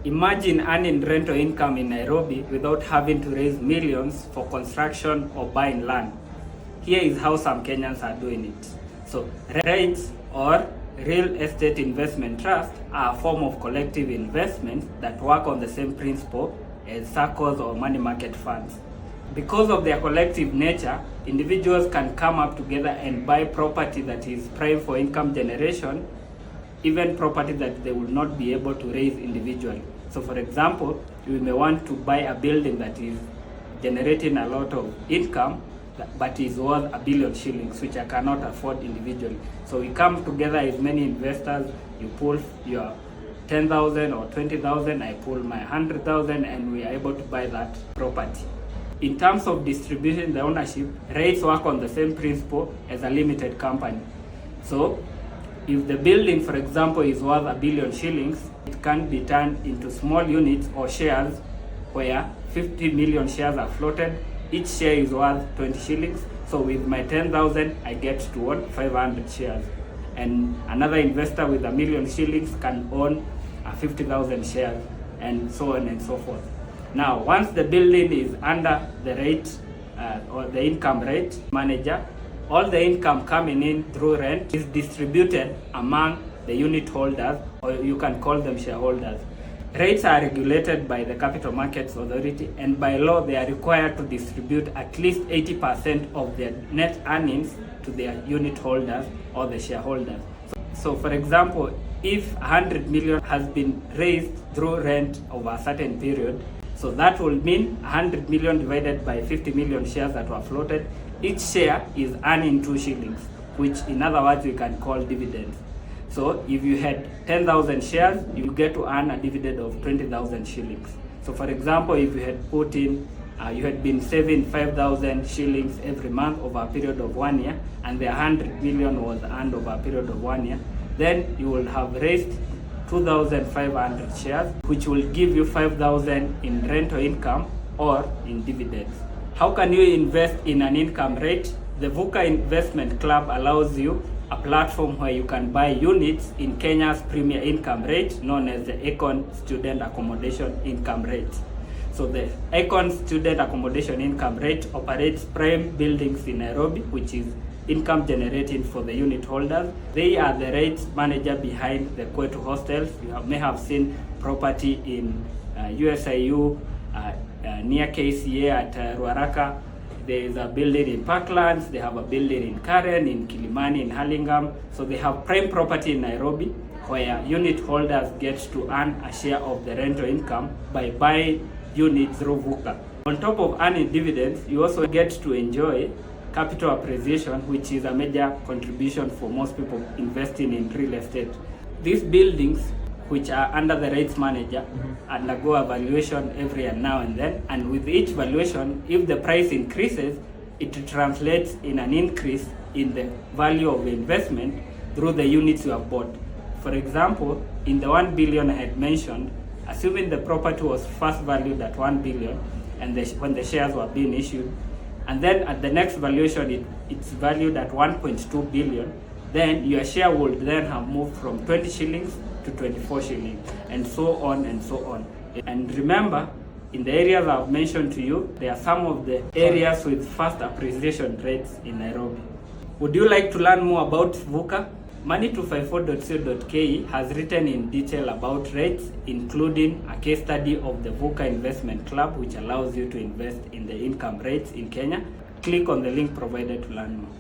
Imagine earning rental income in Nairobi without having to raise millions for construction or buying land. Here is how some Kenyans are doing it. So, REITs or Real Estate Investment Trust are a form of collective investments that work on the same principle as SACCOs or money market funds. Because of their collective nature, individuals can come up together and buy property that is prime for income generation, even property that they will not be able to raise individually. So for example, you may want to buy a building that is generating a lot of income but is worth 1 billion shillings, which I cannot afford individually. So we come together as many investors, you pull your 10,000 or 20,000, I pull my 100,000, and we are able to buy that property. In terms of distribution, the ownership, REITs work on the same principle as a limited company. So if the building, for example, is worth 1 billion shillings, it can be turned into small units or shares where 50 million shares are floated. Each share is worth 20 shillings. So with my 10,000, I get to own 500 shares. And another investor with 1 million shillings can own 50,000 shares, and so on and so forth. Now, once the building is under the rate or the income rate manager, all the income coming in through rent is distributed among the unit holders, or you can call them shareholders. Rates are regulated by the Capital Markets Authority, and by law they are required to distribute at least 80% of their net earnings to their unit holders or the shareholders. So for example, if 100 million has been raised through rent over a certain period, so that will mean 100 million divided by 50 million shares that were floated. Each share is earning 2 shillings, which in other words we can call dividends. So if you had 10,000 shares, you get to earn a dividend of 20,000 shillings. So for example, if you had put in, you had been saving 5,000 shillings every month over a period of 1 year, and the 100 million was earned over a period of 1 year, then you will have raised 2,500 shares, which will give you 5,000 in rental income or in dividends. How can you invest in an income rate? The VUCA Investment Club allows you a platform where you can buy units in Kenya's premier income rate, known as the Econ Student Accommodation Income Rate. So the Econ Student Accommodation Income Rate operates prime buildings in Nairobi, which is income generating for the unit holders. They are the rates manager behind the Kwetu hostels. You may have seen property in USIU, near KCA at Ruaraka. There is a building in Parklands, they have a building in Karen, in Kilimani, in Hurlingham. So they have prime property in Nairobi where unit holders get to earn a share of the rental income by buying units through VUCA. On top of earning dividends, you also get to enjoy capital appreciation, which is a major contribution for most people investing in real estate. These buildings, which are under the rates manager, undergo a valuation every now and then, and with each valuation, if the price increases, it translates in an increase in the value of the investment through the units you have bought. For example, in the 1 billion I had mentioned, assuming the property was first valued at 1 billion and when the shares were being issued, and then at the next valuation it's valued at 1.2 billion, then your share would then have moved from 20 shillings to 24 shillings, and so on and so on. And remember, in the areas I've mentioned to you, there are some of the areas with fast appreciation rates in Nairobi. Would you like to learn more about VUCA? Money254.co.ke has written in detail about rates, including a case study of the VUCA Investment Club, which allows you to invest in the income rates in Kenya. Click on the link provided to learn more.